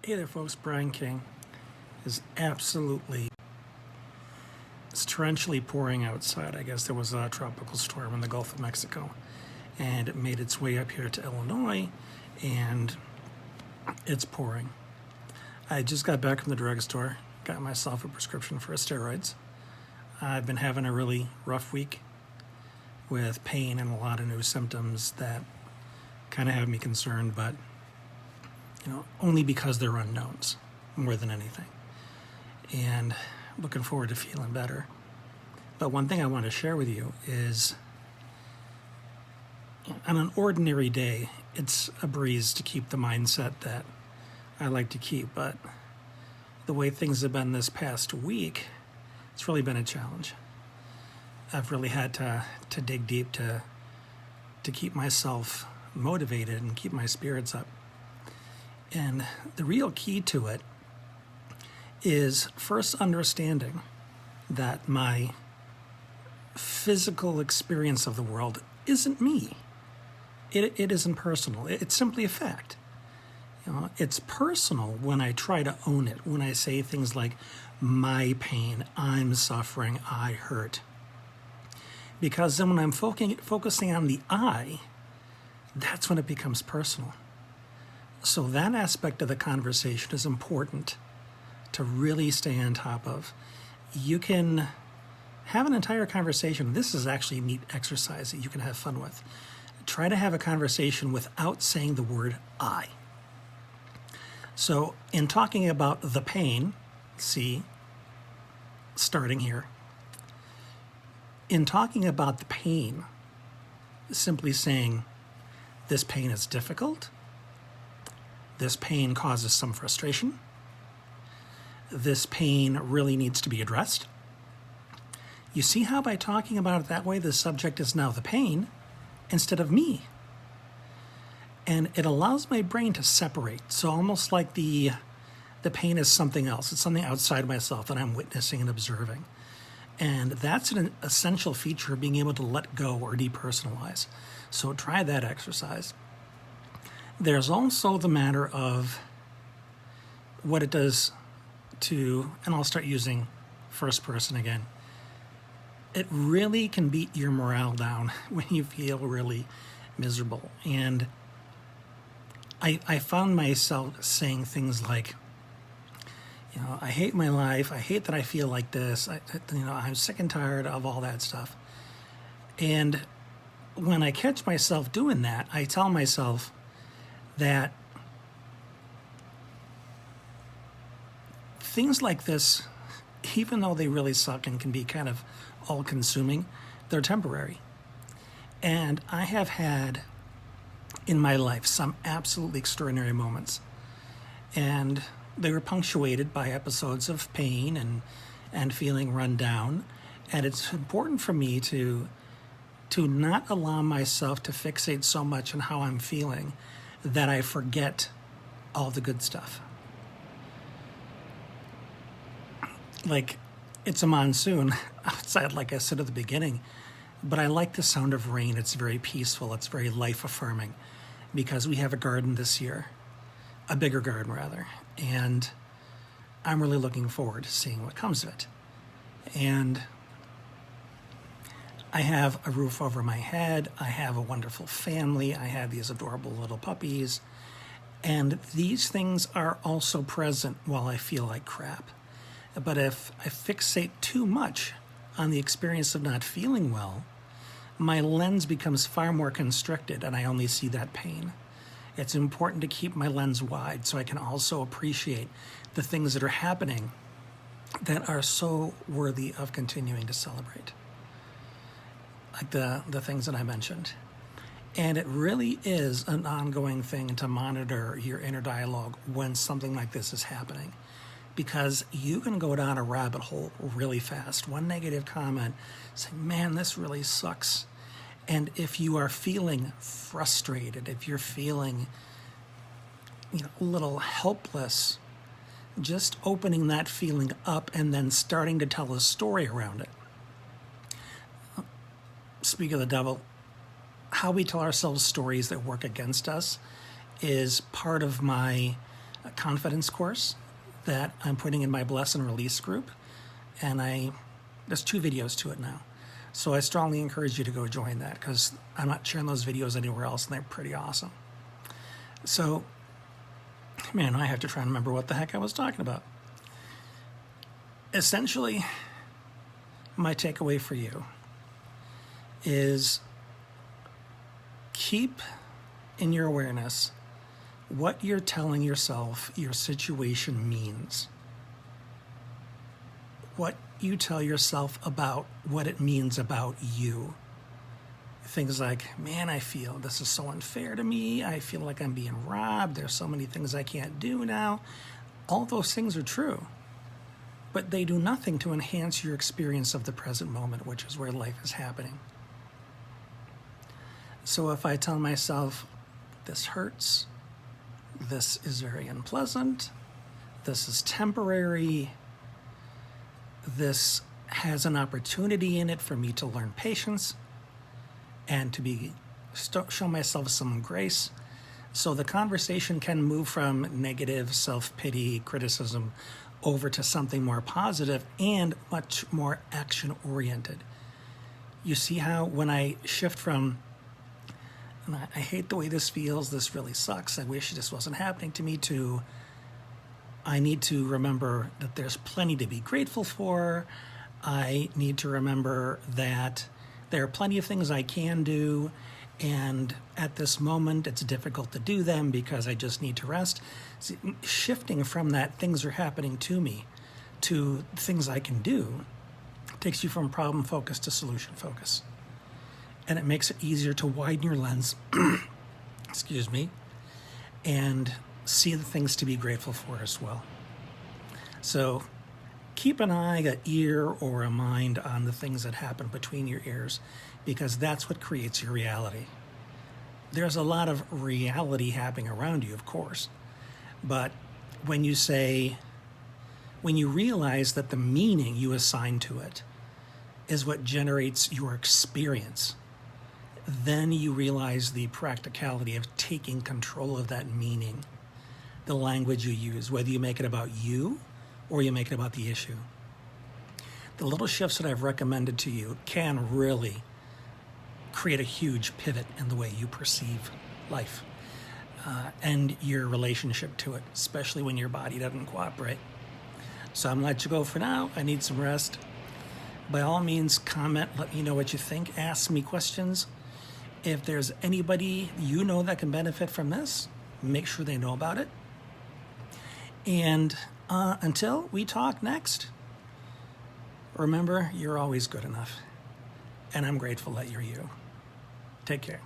Hey there folks, Brian King. It's torrentially pouring outside. I guess there was a tropical storm in the Gulf of Mexico and it made its way up here to Illinois and it's pouring. I just got back from the drugstore, got myself a prescription for steroids. I've been having a really rough week with pain and a lot of new symptoms that kind of have me concerned, but only because they're unknowns more than anything. And looking forward to feeling better. But one thing I want to share with you is on an ordinary day, it's a breeze to keep the mindset that I like to keep. But the way things have been this past week, it's really been a challenge. I've really had to dig deep to keep myself motivated and keep my spirits up. And the real key to it is first understanding that my physical experience of the world isn't me. It isn't personal. It's simply a fact. It's personal when I try to own it, when I say things like, my pain, I'm suffering, I hurt. Because then when I'm focusing on the I, that's when it becomes personal. So that aspect of the conversation is important to really stay on top of. You can have an entire conversation. This is actually a neat exercise that you can have fun with. Try to have a conversation without saying the word I. So in talking about the pain, starting here, in talking about the pain, simply saying, this pain is difficult. This pain causes some frustration. This pain really needs to be addressed. You see how by talking about it that way, the subject is now the pain instead of me. And it allows my brain to separate. So almost like the pain is something else. It's something outside myself that I'm witnessing and observing. And that's an essential feature of being able to let go or depersonalize. So try that exercise. There's also the matter of what it does to, and I'll start using first person again. It really can beat your morale down when you feel really miserable. And I found myself saying things like, I hate my life. I hate that I feel like this. I'm sick and tired of all that stuff. And when I catch myself doing that, I tell myself that things like this, even though they really suck and can be kind of all-consuming, they're temporary. And I have had in my life some absolutely extraordinary moments. And they were punctuated by episodes of pain and feeling run down. And it's important for me to not allow myself to fixate so much on how I'm feeling that I forget all the good stuff. Like, it's a monsoon outside, like I said at the beginning, but I like the sound of rain. It's very peaceful. It's very life-affirming because we have a garden this year, a bigger garden rather, and I'm really looking forward to seeing what comes of it. And I have a roof over my head. I have a wonderful family. I have these adorable little puppies. And these things are also present while I feel like crap. But if I fixate too much on the experience of not feeling well, my lens becomes far more constricted and I only see that pain. It's important to keep my lens wide so I can also appreciate the things that are happening that are so worthy of continuing to celebrate. Like the things that I mentioned. And it really is an ongoing thing to monitor your inner dialogue when something like this is happening. Because you can go down a rabbit hole really fast. One negative comment, saying, man, this really sucks. And if you are feeling frustrated, if you're feeling a little helpless, just opening that feeling up and then starting to tell a story around it. Speak of the devil, how we tell ourselves stories that work against us is part of my confidence course that I'm putting in my Bless and Release group. And there's 2 videos to it now. So I strongly encourage you to go join that, because I'm not sharing those videos anywhere else, and they're pretty awesome. So, man, I have to try and remember what the heck I was talking about. Essentially, my takeaway for you is keep in your awareness what you're telling yourself your situation means. What you tell yourself about what it means about you. Things like, man, I feel this is so unfair to me. I feel like I'm being robbed. There's so many things I can't do now. All those things are true, but they do nothing to enhance your experience of the present moment, which is where life is happening. So if I tell myself, this hurts, this is very unpleasant, this is temporary, this has an opportunity in it for me to learn patience and to show myself some grace, so the conversation can move from negative self-pity, criticism, over to something more positive and much more action-oriented. You see how when I shift from, I hate the way this feels, this really sucks, I wish this wasn't happening to me, to I need to remember that there's plenty to be grateful for. I need to remember that there are plenty of things I can do, and at this moment it's difficult to do them because I just need to rest. See, shifting from that things are happening to me to things I can do takes you from problem focus to solution focus. And it makes it easier to widen your lens, excuse me, and see the things to be grateful for as well. So keep an eye, an ear, or a mind on the things that happen between your ears, because that's what creates your reality. There's a lot of reality happening around you, of course, but when you realize that the meaning you assign to it is what generates your experience, then you realize the practicality of taking control of that meaning, the language you use, whether you make it about you or you make it about the issue. The little shifts that I've recommended to you can really create a huge pivot in the way you perceive life and your relationship to it, especially when your body doesn't cooperate. So I'm going to let you go for now. I need some rest. By all means, comment, let me know what you think, ask me questions. If there's anybody you know that can benefit from this, make sure they know about it. And until we talk next, remember, you're always good enough. And I'm grateful that you're you. Take care.